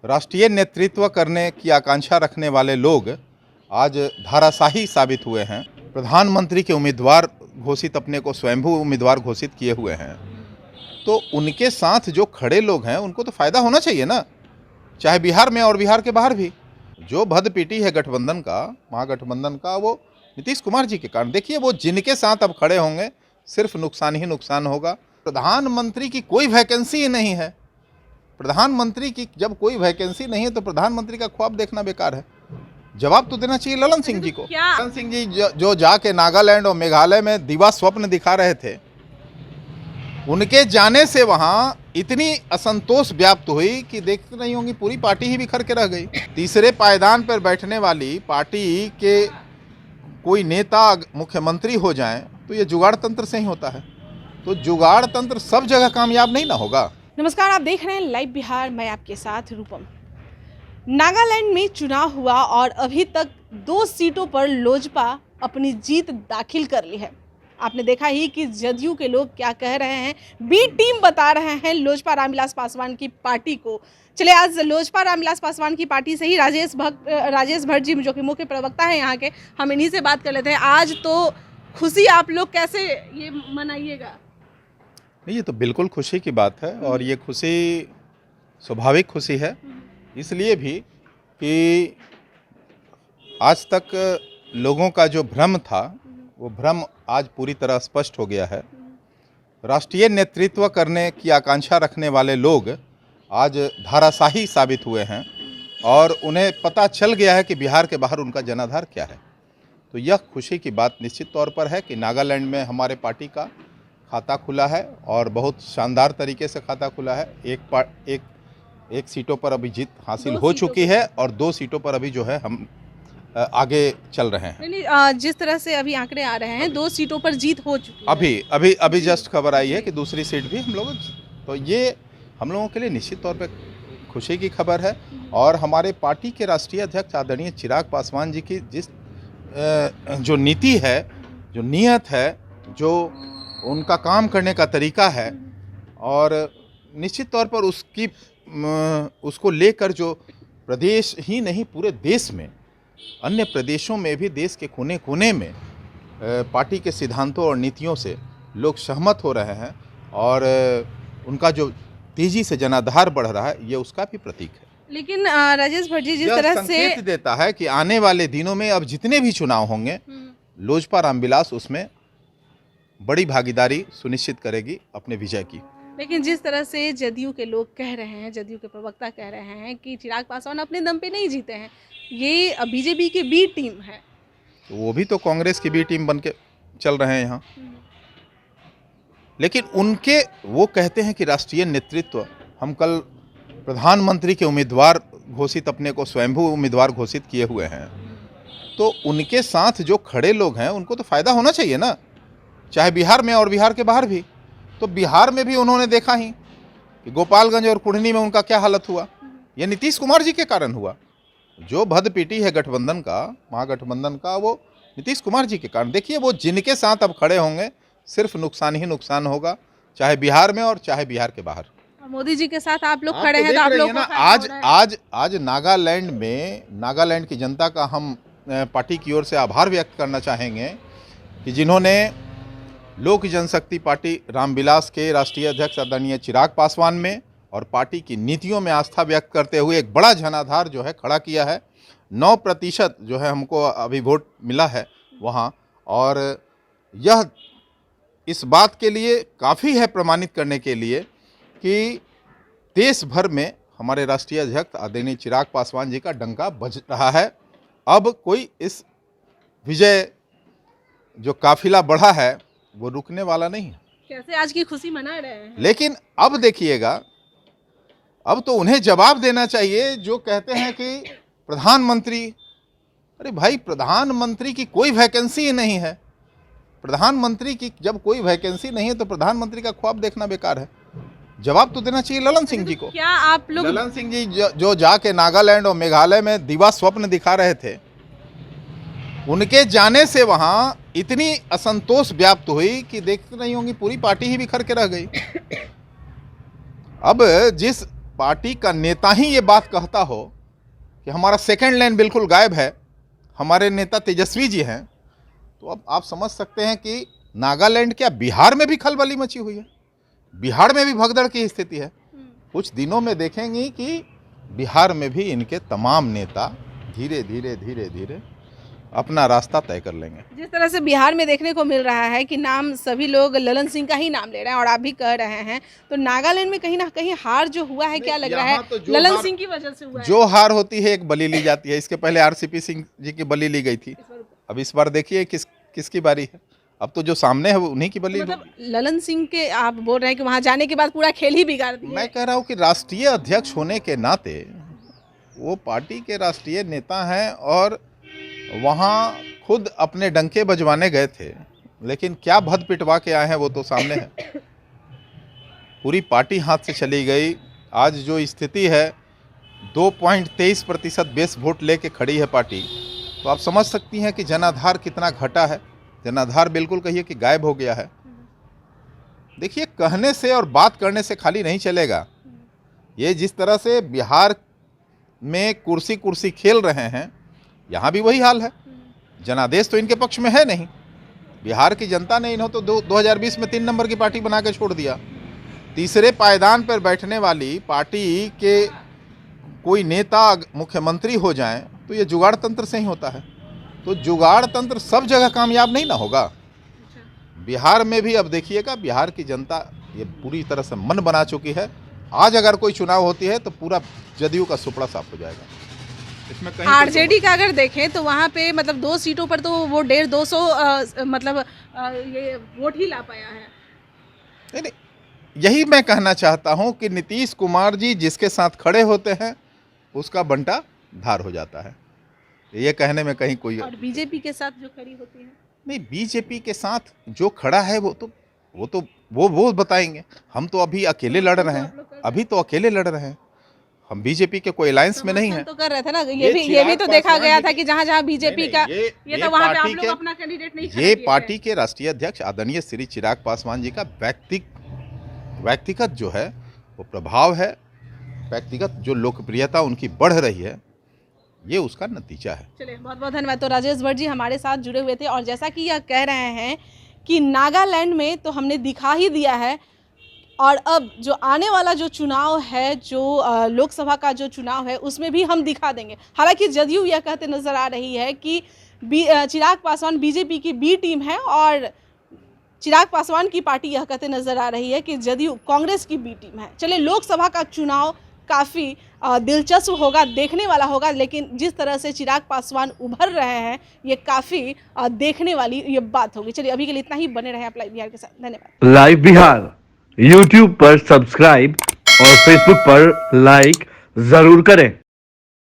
राष्ट्रीय नेतृत्व करने की आकांक्षा रखने वाले लोग आज धाराशाही साबित हुए हैं। प्रधानमंत्री के उम्मीदवार घोषित अपने को स्वयंभू उम्मीदवार घोषित किए हुए हैं, तो उनके साथ जो खड़े लोग हैं उनको तो फायदा होना चाहिए ना, चाहे बिहार में और बिहार के बाहर भी। जो भदपीटी है गठबंधन का, महागठबंधन का, वो नीतीश कुमार जी के कारण। देखिए, वो जिनके साथ अब खड़े होंगे सिर्फ नुकसान ही नुकसान होगा। प्रधानमंत्री की कोई वैकेंसी ही नहीं है। प्रधानमंत्री की जब कोई वैकेंसी नहीं है तो प्रधानमंत्री का ख्वाब देखना बेकार है। जवाब तो देना चाहिए ललन सिंह जी को। ललन सिंह जी जो जाके नागालैंड और मेघालय में दिवा स्वप्न दिखा रहे थे, उनके जाने से वहां इतनी असंतोष व्याप्त हुई कि देख रही होंगी पूरी पार्टी ही बिखर के रह गई। तीसरे पायदान पर बैठने वाली पार्टी के कोई नेता मुख्यमंत्री हो जाए तो ये जुगाड़ तंत्र से ही होता है। तो जुगाड़ तंत्र सब जगह कामयाब नहीं ना होगा। नमस्कार, आप देख रहे हैं लाइव बिहार, मैं आपके साथ रूपम। नागालैंड में चुनाव हुआ और अभी तक 2 सीटों पर लोजपा अपनी जीत दाखिल कर ली है। आपने देखा ही कि जदयू के लोग क्या कह रहे हैं, बी टीम बता रहे हैं लोजपा रामविलास पासवान की पार्टी को। चलिए, आज लोजपा रामविलास पासवान की पार्टी से ही राजेश भट्ट जी, जो कि मुख्य प्रवक्ता है यहाँ के, हम इन्हीं से बात कर लेते हैं। आज तो खुशी आप लोग कैसे ये मनाइएगा? नहीं, ये तो बिल्कुल खुशी की बात है और ये खुशी स्वाभाविक खुशी है, इसलिए भी कि आज तक लोगों का जो भ्रम था वो भ्रम आज पूरी तरह स्पष्ट हो गया है। राष्ट्रीय नेतृत्व करने की आकांक्षा रखने वाले लोग आज धाराशाही साबित हुए हैं और उन्हें पता चल गया है कि बिहार के बाहर उनका जनाधार क्या है। तो यह खुशी की बात निश्चित तौर पर है कि नागालैंड में हमारे पार्टी का खाता खुला है और बहुत शानदार तरीके से खाता खुला है। एक सीटों पर अभी जीत हासिल हो चुकी है और 2 सीटों पर अभी जो है हम आगे चल रहे हैं। नहीं, जिस तरह से अभी आंकड़े आ रहे हैं 2 सीटों पर जीत हो चुकी है। अभी जस्ट खबर आई है कि दूसरी सीट भी हम लोग, तो ये हम लोगों के लिए निश्चित तौर पर खुशी की खबर है। और हमारे पार्टी के राष्ट्रीय अध्यक्ष आदरणीय चिराग पासवान जी की जिस जो नीति है, जो नीयत है, जो उनका काम करने का तरीका है, और निश्चित तौर पर उसको लेकर जो प्रदेश ही नहीं पूरे देश में, अन्य प्रदेशों में भी देश के कोने कोने में पार्टी के सिद्धांतों और नीतियों से लोग सहमत हो रहे हैं और उनका जो तेजी से जनाधार बढ़ रहा है, ये उसका भी प्रतीक है। लेकिन राजेश भट्ट जी, जिस तरह से संकेत देता है कि आने वाले दिनों में अब जितने भी चुनाव होंगे, लोजपा रामविलास उसमें बड़ी भागीदारी सुनिश्चित करेगी अपने विजय की। लेकिन जिस तरह से जदयू के लोग कह रहे हैं, जदयू के प्रवक्ता कह रहे हैं कि चिराग पासवान अपने दम पे नहीं जीते हैं, ये बीजेपी की बी टीम है, तो वो भी तो कांग्रेस की बी टीम बन के चल रहे हैं यहाँ। लेकिन वो कहते हैं कि राष्ट्रीय नेतृत्व, हम कल प्रधानमंत्री के उम्मीदवार घोषित अपने को स्वयंभू उम्मीदवार घोषित किए हुए हैं, तो उनके साथ जो खड़े लोग हैं उनको तो फायदा होना चाहिए ना, चाहे बिहार में और बिहार के बाहर भी। तो बिहार में भी उन्होंने देखा ही कि गोपालगंज और कुढ़नी में उनका क्या हालत हुआ। यह नीतीश कुमार जी के कारण हुआ। जो भदपीटी है गठबंधन का, महागठबंधन का, वो नीतीश कुमार जी के कारण। देखिए, वो जिनके साथ अब खड़े होंगे सिर्फ नुकसान ही नुकसान होगा, चाहे बिहार में और चाहे बिहार के बाहर। मोदी जी के साथ आप लोग खड़े हैं तो आप लोग को आज नागालैंड की जनता का हम पार्टी की ओर से आभार व्यक्त करना चाहेंगे कि जिन्होंने लोक जनशक्ति पार्टी रामविलास के राष्ट्रीय अध्यक्ष आदरणीय चिराग पासवान में और पार्टी की नीतियों में आस्था व्यक्त करते हुए एक बड़ा जनाधार जो है खड़ा किया है। 9% जो है हमको अभी वोट मिला है वहाँ, और यह इस बात के लिए काफ़ी है प्रमाणित करने के लिए कि देश भर में हमारे राष्ट्रीय अध्यक्ष आदरणीय चिराग पासवान जी का डंका बज रहा है। अब कोई इस विजय जो काफिला बढ़ा है वो रुकने वाला नहीं है। कैसे आज की खुशी मना रहे हैं, लेकिन अब देखिएगा, अब तो उन्हें जवाब देना चाहिए जो कहते हैं कि प्रधानमंत्री, अरे भाई, प्रधानमंत्री की कोई वैकेंसी ही नहीं है। प्रधानमंत्री की जब कोई वैकेंसी नहीं है तो प्रधानमंत्री का ख्वाब देखना बेकार है। जवाब तो देना चाहिए ललन सिंह जी को। क्या आप लोग ललन सिंह जी जो जाके नागालैंड और मेघालय में दिवा स्वप्न दिखा रहे थे, उनके जाने से वहां इतनी असंतोष व्याप्त हुई कि देख रही होंगी पूरी पार्टी ही बिखर के रह गई। अब जिस पार्टी का नेता ही ये बात कहता हो कि हमारा सेकंड लाइन बिल्कुल गायब है, हमारे नेता तेजस्वी जी हैं, तो अब आप समझ सकते हैं कि नागालैंड क्या बिहार में भी खलबली मची हुई है, बिहार में भी भगदड़ की स्थिति है। कुछ दिनों में देखेंगी कि बिहार में भी इनके तमाम नेता धीरे धीरे धीरे धीरे अपना रास्ता तय कर लेंगे। जिस तरह से बिहार में देखने को मिल रहा है कि नाम सभी लोग ललन सिंह का ही नाम ले रहे हैं और आप भी कह रहे हैं, तो नागालैंड में कहीं ना कहीं हार जो हुआ है, क्या लग रहा है तो ललन सिंह की वजह से हुआ है? जो हार होती है एक बलि ली जाती है। इसके पहले आरसीपी सिंह जी की बलि ली गई थी, अब इस बार देखिए किसकी बारी है। अब तो जो सामने है वो उन्हीं की बलि। मतलब ललन सिंह के आप बोल रहे हैं कि वहां जाने के बाद पूरा खेल ही बिगाड़ दिया। मैं कह रहा हूँ कि राष्ट्रीय अध्यक्ष होने के नाते वो पार्टी के राष्ट्रीय नेता हैं और वहाँ खुद अपने डंके बजवाने गए थे, लेकिन क्या भद पिटवा के आए हैं वो तो सामने है। पूरी पार्टी हाथ से चली गई। आज जो स्थिति है 2.23% बेस वोट लेके खड़ी है पार्टी, तो आप समझ सकती हैं कि जनाधार कितना घटा है। जनाधार बिल्कुल कहिए कि गायब हो गया है। देखिए, कहने से और बात करने से खाली नहीं चलेगा। ये जिस तरह से बिहार में कुर्सी कुर्सी खेल रहे हैं, यहाँ भी वही हाल है। जनादेश तो इनके पक्ष में है नहीं। बिहार की जनता ने इन्हों तो 2020 में 3 नंबर की पार्टी बना के छोड़ दिया। तीसरे पायदान पर बैठने वाली पार्टी के कोई नेता मुख्यमंत्री हो जाएं तो ये जुगाड़ तंत्र से ही होता है। तो जुगाड़ तंत्र सब जगह कामयाब नहीं ना होगा। बिहार में भी अब देखिएगा, बिहार की जनता ये पूरी तरह से मन बना चुकी है। आज अगर कोई चुनाव होती है तो पूरा जदयू का सुपड़ा साफ हो जाएगा। इसमें कहीं आरजेडी का अगर देखें तो वहाँ पे मतलब 2 सीटों पर तो वो 150-200 मतलब ये वोट ही ला पाया है। नहीं, यही मैं कहना चाहता हूं कि नीतीश कुमार जी जिसके साथ खड़े होते हैं उसका बंटा धार हो जाता है। ये कहने में कहीं कोई और बीजेपी के साथ जो खड़ी होती है, नहीं, बीजेपी के साथ जो खड़ा है वो बताएंगे। हम तो अभी अकेले लड़ रहे हैं, अभी तो अकेले लड़ रहे हैं। हम बीजेपी के कोई अलायंस में नहीं है। तो कर रहे थे ना, ये भी तो देखा गया था कि जहाँ जहाँ बीजेपी का ये तो वहाँ पे आप लोग अपना कैंडिडेट नहीं ये पार्टी के राष्ट्रीय अध्यक्ष आदरणीय श्री चिराग पासवान जी का व्यक्तिगत जो है वो प्रभाव है, व्यक्तिगत जो लोकप्रियता उनकी बढ़ रही है, ये उसका नतीजा है। चलिए, बहुत बहुत धन्यवाद। तो राजेश भट्ट जी हमारे साथ जुड़े हुए थे और जैसा कि यह कह रहे हैं कि नागालैंड में तो हमने दिखा ही दिया है और अब जो आने वाला जो चुनाव है, जो लोकसभा का जो चुनाव है, उसमें भी हम दिखा देंगे। हालांकि जदयू यह कहते नजर आ रही है कि चिराग पासवान बीजेपी की बी टीम है और चिराग पासवान की पार्टी यह कहते नजर आ रही है कि जदयू कांग्रेस की बी टीम है। चलिए, लोकसभा का चुनाव काफ़ी दिलचस्प होगा, देखने वाला होगा, लेकिन जिस तरह से चिराग पासवान उभर रहे हैं ये काफ़ी देखने वाली ये बात होगी। चलिए, अभी के लिए इतना ही। बने रहे आप लाइव बिहार के साथ। धन्यवाद। लाइव बिहार YouTube पर सब्सक्राइब और Facebook पर लाइक जरूर करें।